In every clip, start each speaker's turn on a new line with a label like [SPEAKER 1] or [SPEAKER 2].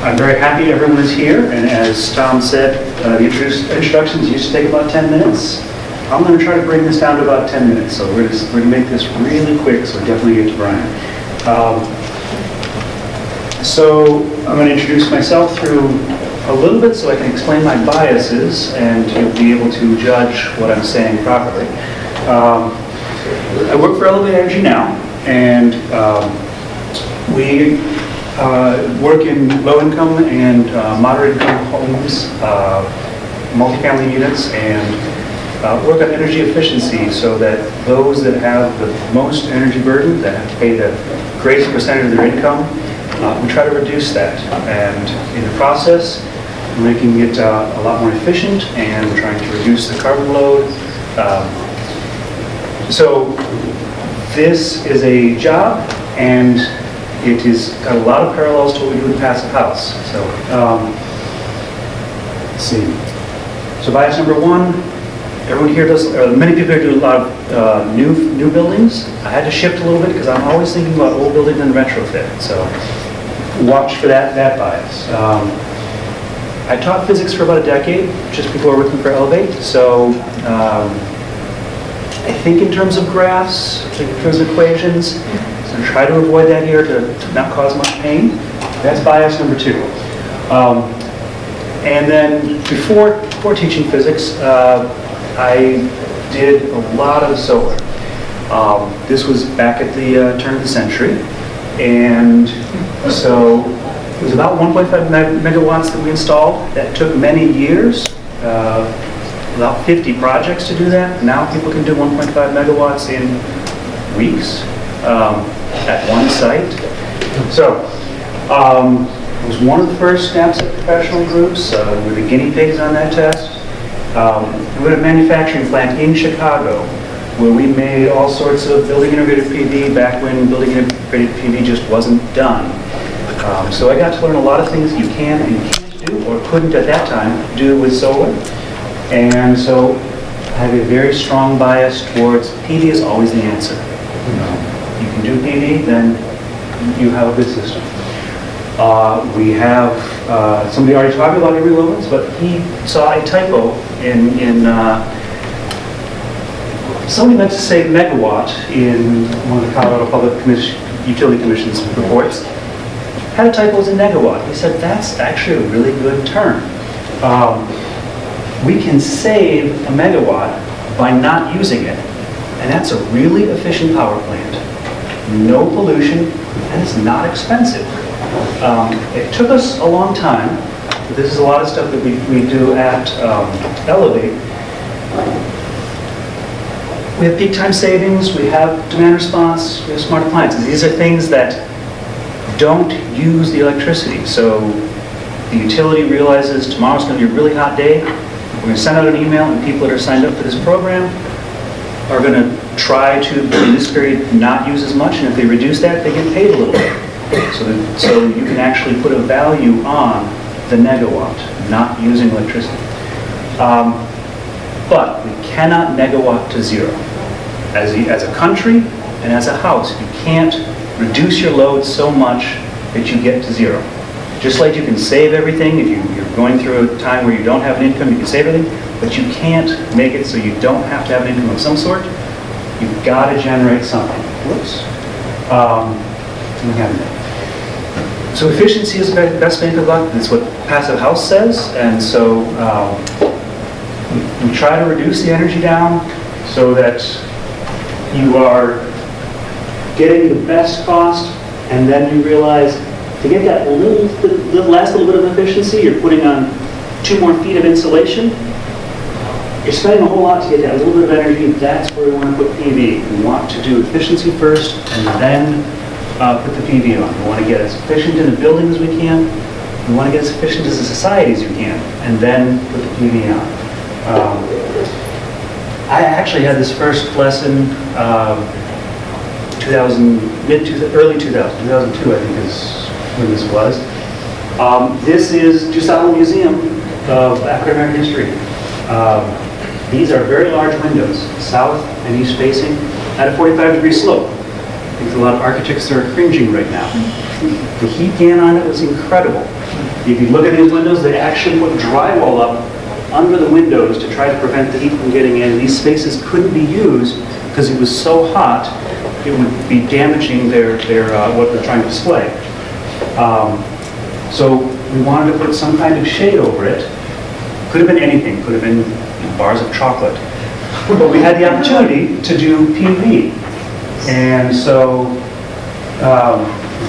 [SPEAKER 1] I'm very happy everyone is here, and as Tom said, the introductions used to take about 10 minutes. I'm going to try to bring this down to about 10 minutes, so we're going to make this really quick, so definitely get to Brian. So I'm going to introduce myself through a little bit so I can explain my biases, and you'll be able to judge what I'm saying properly. I work for Renewable Energy now, and we work in low-income and moderate-income homes, multifamily units, and work on energy efficiency so that those that have the most energy burden, that have to pay the greatest percentage of their income, we try to reduce that. And in the process, we're making it a lot more efficient, and we're trying to reduce the carbon load. So this is a job, and it has got a lot of parallels to what we do in Passive House. So let's see. So bias number one, everyone here does, many people here do a lot of new buildings. I had to shift a little bit because I'm always thinking about old buildings and retrofit. So watch for that bias. I taught physics for about a decade, just before working for Elevate. So I think in terms of graphs, in terms of equations, so try to avoid that here to not cause much pain. That's bias number two. And then before teaching physics, I did a lot of solar. This was back at the turn of the century, and so it was about 1.5 megawatts that we installed. That took many years, about 50 projects to do that. Now people can do 1.5 megawatts in weeks at one site. So it was one of the first SNAPSET professional groups. We were the guinea pigs on that test. We had a manufacturing plant in Chicago where we made all sorts of building integrated PV back when building integrated PV just wasn't done. So I got to learn a lot of things you can and can't do, or couldn't at that time, do with solar. And so I have a very strong bias towards PV is always the answer. You can do PV, then you have a good system. We have, somebody already talked about Avery Lowens, but he saw a typo in somebody meant to say megawatt in one of the Colorado Public Utility Commission's reports. Had a typo as a negawatt. He said, that's actually a really good term. We can save a megawatt by not using it, and that's a really efficient power plant. No pollution, and it's not expensive. It took us a long time. This is a lot of stuff that we do at Elevate. We have peak time savings, we have demand response, we have smart appliances. These are things that don't use the electricity. So the utility realizes tomorrow's going to be a really hot day. We're going to send out an email, and people that are signed up for this program are going to try to, in this period, not use as much, and if they reduce that, they get paid a little bit. So you can actually put a value on the negawatt, not using electricity. But we cannot negawatt to zero. As a country and as a house, you can't reduce your load so much that you get to zero. Just like you can save everything, if you're going through a time where you don't have an income, you can save everything, but you can't make it so you don't have to have an income of some sort. You've got to generate something. Whoops. So efficiency is the best bang for buck. That's what Passive House says, and so we try to reduce the energy down so that you are getting the best cost, and then you realize to get that last little bit of efficiency, you're putting on 2 more feet of insulation. You're spending a whole lot to get that little bit of energy. That's where we want to put PV. We want to do efficiency first, and then put the PV on. We want to get as efficient in the building as we can. We want to get as efficient as a society as you can, and then put the PV on. I actually had this first lesson early 2002, I think is when this was. This is just out of the Museum of African American History. These are very large windows, south and east facing, at a 45-degree slope. There's a lot of architects that are cringing right now. The heat gain on it was incredible. If you look at these windows, they actually put drywall up under the windows to try to prevent the heat from getting in. These spaces couldn't be used because it was so hot, it would be damaging their what they're trying to display. So we wanted to put some kind of shade over it. Could have been anything. Could have been bars of chocolate. But we had the opportunity to do PV. And so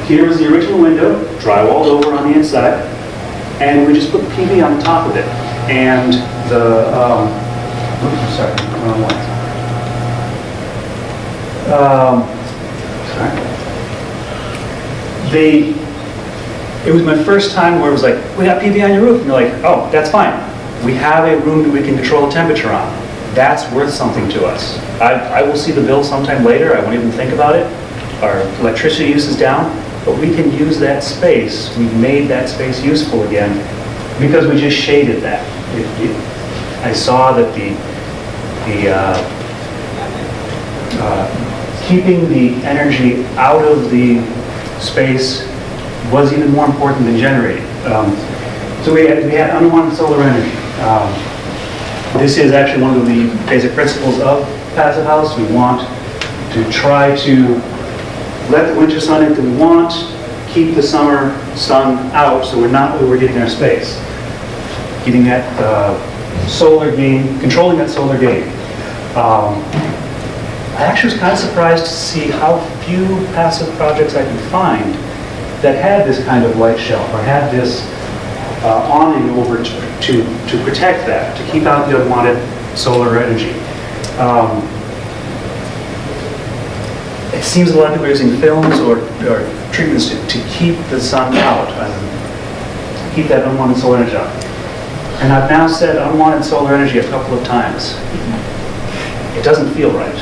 [SPEAKER 1] here was the original window, drywalled over on the inside, and we just put PV on top of it. And the, oops, sorry, wrong one. It was my first time where it was like, we got PV on your roof. And they're like, oh, that's fine. We have a room that we can control the temperature on. That's worth something to us. I will see the bill sometime later. I won't even think about it. Our electricity use is down, but we can use that space. We made that space useful again because we just shaded that. I saw that keeping the energy out of the space was even more important than generating. So we had unwanted solar energy. This is actually one of the basic principles of Passive House. We want to try to let the winter sun in that we want, keep the summer sun out so we're not overheating our space. Getting that solar gain, controlling that solar gain. I actually was kind of surprised to see how few passive projects I could find that had this kind of light shelf or had this awning over to protect that, to keep out the unwanted solar energy. It seems a lot of people are using films or treatments to keep the sun out, keep that unwanted solar energy out. And I've now said unwanted solar energy a couple of times. It doesn't feel right.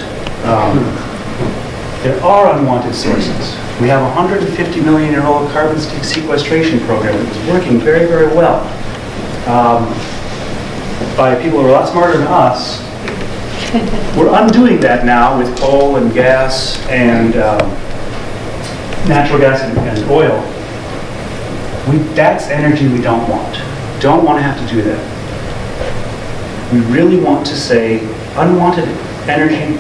[SPEAKER 1] There are unwanted sources. We have a 150 million year old carbon sequestration program that was working very, very well by people who are a lot smarter than us. We're undoing that now with coal and gas and natural gas and oil. That's energy we don't want. Don't want to have to do that. We really want to say unwanted energy,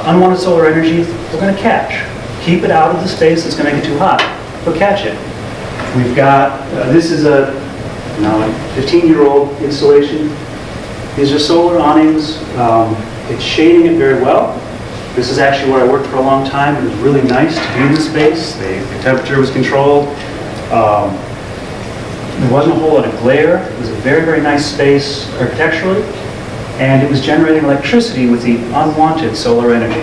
[SPEAKER 1] unwanted solar energy, we're going to catch. Keep it out of the space that's going to make it too hot. We'll catch it. We've got, this is a 15-year-old installation. These are solar awnings. It's shading it very well. This is actually where I worked for a long time. It was really nice to be in the space. The temperature was controlled. There wasn't a whole lot of glare. It was a very, very nice space architecturally. And it was generating electricity with the unwanted solar energy.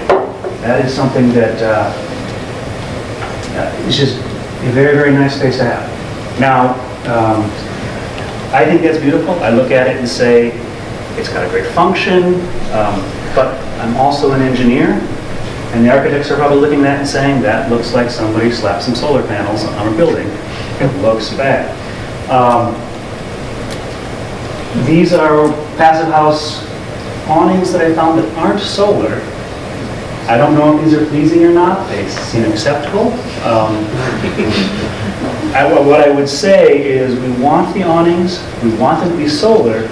[SPEAKER 1] That is something that is just a very, very nice space to have. Now, I think that's beautiful. I look at it and say, it's got a great function, but I'm also an engineer, and the architects are probably looking at that and saying, that looks like somebody slapped some solar panels on a building. It looks bad. These are Passive House awnings that I found that aren't solar. I don't know if these are pleasing or not. They seem acceptable. What I would say is we want the awnings, we want them to be solar,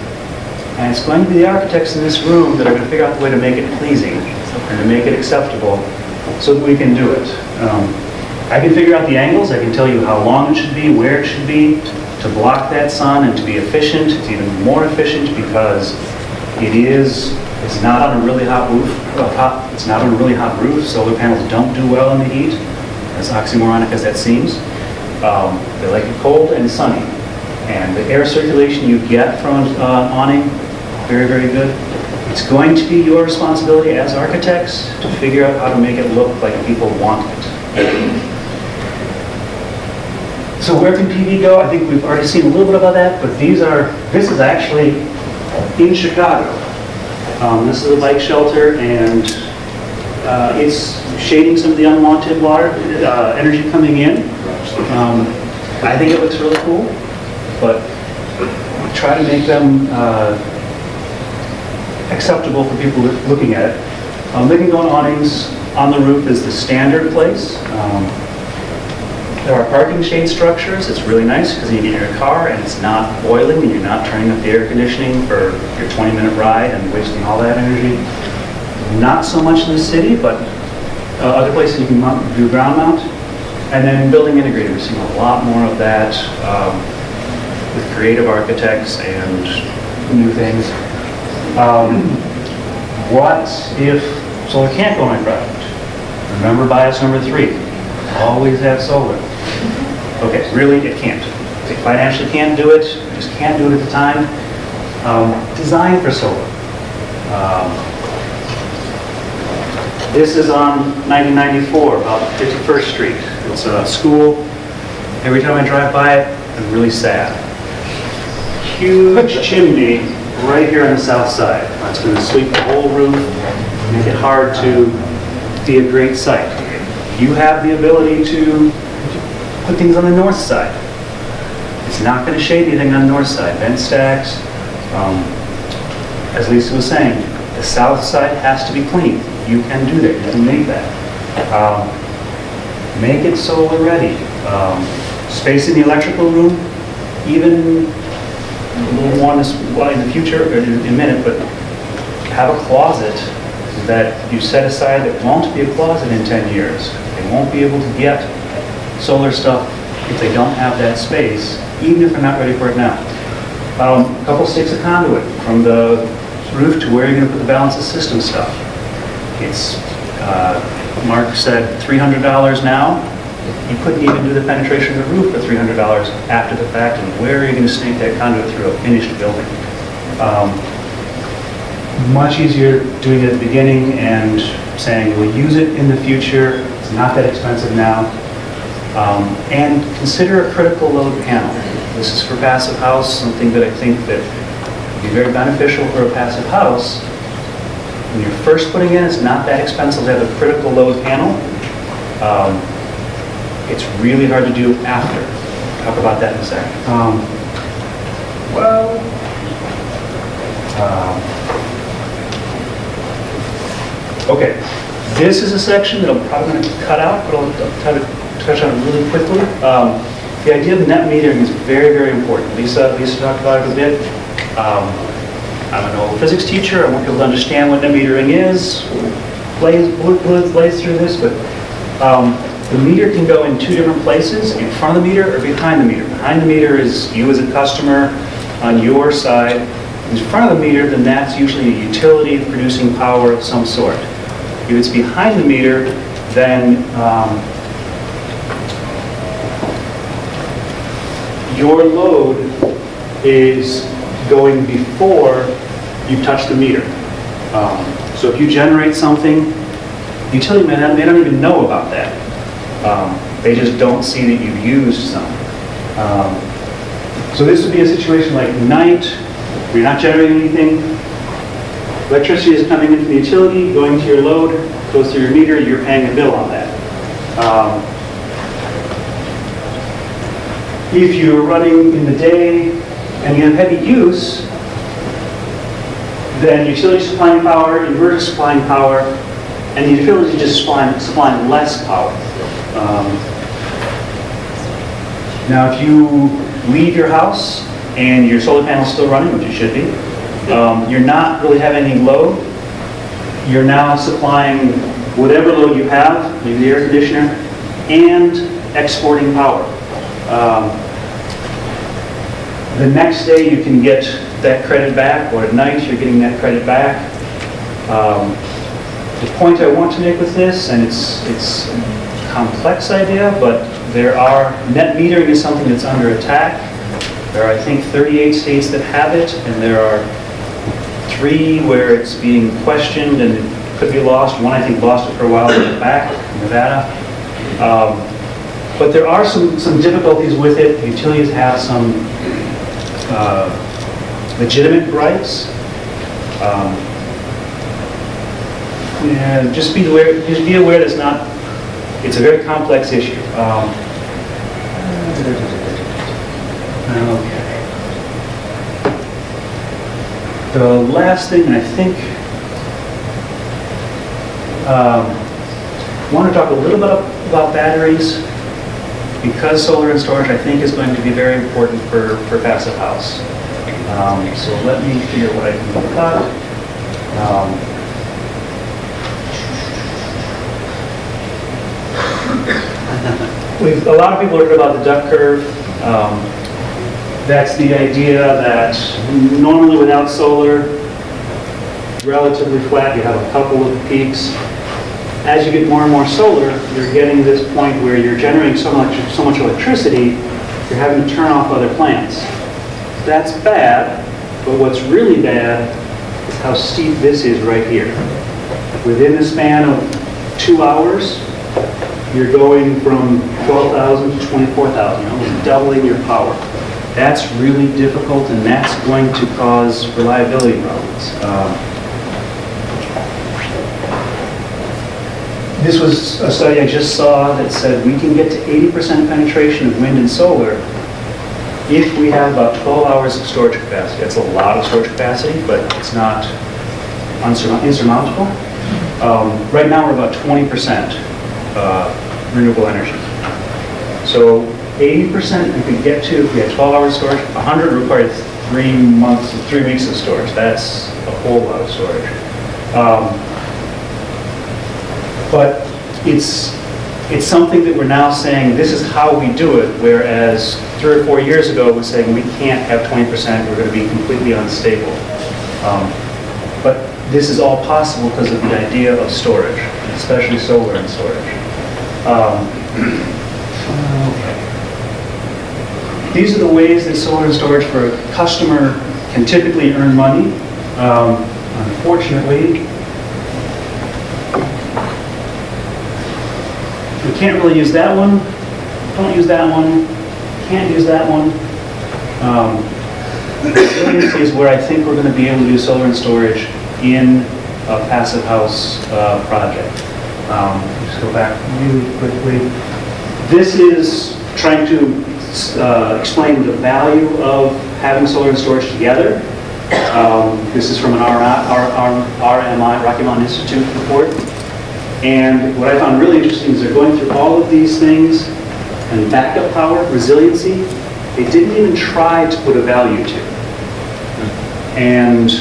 [SPEAKER 1] and it's going to be the architects in this room that are going to figure out the way to make it pleasing and to make it acceptable so that we can do it. I can figure out the angles, I can tell you how long it should be, where it should be, to block that sun and to be efficient. It's even more efficient because it's not on a really hot roof. It's not on a really hot roof. Solar panels don't do well in the heat, as oxymoronic as that seems. They like it cold and sunny. And the air circulation you get from an awning, very, very good. It's going to be your responsibility as architects to figure out how to make it look like people want it. So where can PV go? I think we've already seen a little bit about that, but this is actually in Chicago. This is a bike shelter, and it's shading some of the unwanted water energy coming in. I think it looks really cool, but we try to make them acceptable for people looking at it. They can go on awnings On the roof is the standard place. There are parking shade structures. It's really nice because you get in your car and it's not boiling and you're not turning up the air conditioning for your 20-minute ride and wasting all that energy. Not so much in the city, but other places you can do ground mount. And then building integrated, we're seeing a lot more of that with creative architects and new things. What if solar can't go on my project? Remember bias number 3, always have solar. Okay, really it can't. If you financially can't do it, you just can't do it at the time. Design for solar. This is on 1994, about 51st Street. It's a school. Every time I drive by it, I'm really sad. Huge chimney right here on the south side. That's going to sweep the whole roof, make it hard to be a great site. You have the ability to put things on the north side. It's not going to shade anything on the north side. Vent stacks, as Lisa was saying, the south side has to be clean. You can do that. You can make that. Make it solar ready. Space in the electrical room, even a little more in the future, or in a minute, but have a closet that you set aside that won't be a closet in 10 years. They won't be able to get solar stuff if they don't have that space, even if they're not ready for it now. A couple sticks of conduit from the roof to where you're going to put the balance of system stuff. It's, Mark said, $300 now. You couldn't even do the penetration of the roof for $300 after the fact, and where are you going to snake that conduit through a finished building? Much easier doing it at the beginning and saying we'll use it in the future. It's not that expensive now. And consider a critical load panel. This is for passive house, something that I think that would be very beneficial for a passive house. When you're first putting in, it's not that expensive to have a critical load panel. It's really hard to do after. Talk about that in a second. Okay, this is a section that I'm probably going to cut out, but I'll try to touch on it really quickly. The idea of net metering is very, very important. Lisa talked about it a bit. I'm an old physics teacher. I want people to understand what net metering is. Blaze through this, but the meter can go in 2 different places, in front of the meter or behind the meter. Behind the meter is you as a customer on your side. In front of the meter, then that's usually a utility producing power of some sort. If it's behind the meter, then your load is going before you touch the meter. So if you generate something, the utility may not even know about that. They just don't see that you've used some. So this would be a situation like night, where you're not generating anything. Electricity is coming in from the utility, going to your load, goes through your meter, you're paying a bill on that. If you're running in the day and you have heavy use, then utility supplying power, inverter supplying power, and the utility just supplying less power. Now, if you leave your house and your solar panel is still running, which it should be, you're not really having any load. You're now supplying whatever load you have, maybe the air conditioner, and exporting power. The next day you can get that credit back, or at night you're getting that credit back. The point I want to make with this, and it's a complex idea, but net metering is something that's under attack. There are, I think, 38 states that have it, and there are 3 where it's being questioned and it could be lost. One, I think, lost it for a while, but back in Nevada. But there are some difficulties with it. The utilities have some legitimate rights. And just be aware that it's a very complex issue. Okay. The last thing, and I think want to talk a little bit about batteries, because solar and storage, I think, is going to be very important for Passive House. So let me figure what I can do with that. A lot of people heard about the duck curve. That's the idea that normally without solar, relatively flat, you have a couple of peaks. As you get more and more solar, you're getting this point where you're generating so much electricity, you're having to turn off other plants. That's bad, but what's really bad is how steep this is right here. Within the span of 2 hours, you're going from 12,000 to 24,000, you're almost doubling your power. That's really difficult, and that's going to cause reliability problems. This was a study I just saw that said we can get to 80% penetration of wind and solar if we have about 12 hours of storage capacity. That's a lot of storage capacity, but it's not insurmountable. Right now we're about 20% renewable energy. So 80% we could get to if we had 12 hours of storage. 100 required 3 weeks of storage. That's a whole lot of storage. But it's something that we're now saying this is how we do it, whereas 3 or 4 years ago we're saying we can't have 20%, we're going to be completely unstable. But this is all possible because of the idea of storage, especially solar and storage. Okay. These are the ways that solar and storage for a customer can typically earn money. Unfortunately, we can't really use that one. Don't use that one. Can't use that one. Resiliency is where I think we're going to be able to do solar and storage in a Passive House project. Just go back really quickly. This is trying to explain the value of having solar and storage together. This is from an RMI, Rocky Mountain Institute report. And what I found really interesting is they're going through all of these things, and backup power, resiliency, they didn't even try to put a value to. And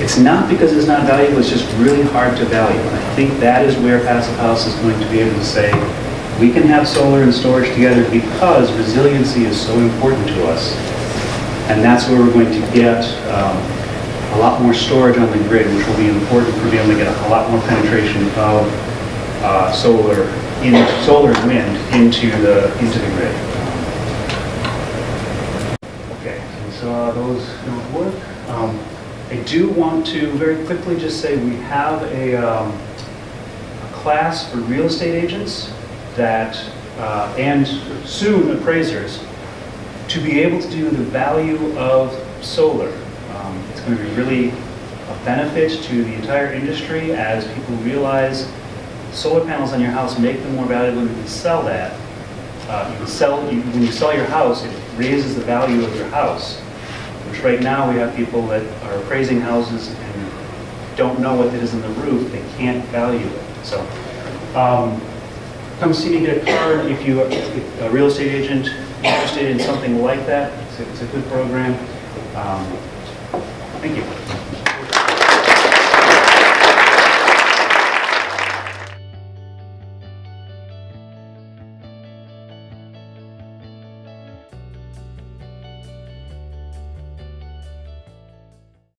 [SPEAKER 1] it's not because it's not valuable, it's just really hard to value. And I think that is where Passive House is going to be able to say, we can have solar and storage together because resiliency is so important to us. And that's where we're going to get a lot more storage on the grid, which will be important for being able to get a lot more penetration of solar and wind into the grid. Okay, so those don't work. I do want to very quickly just say we have a class for real estate agents that and soon appraisers to be able to do the value of solar. It's going to be really a benefit to the entire industry as people realize solar panels on your house make them more valuable. You can sell that. When you sell your house, it raises the value of your house. Which right now we have people that are appraising houses and don't know what it is in the roof. They can't value it. So come see me, get a card if you're a real estate agent interested in something like that. It's a good program. Thank you.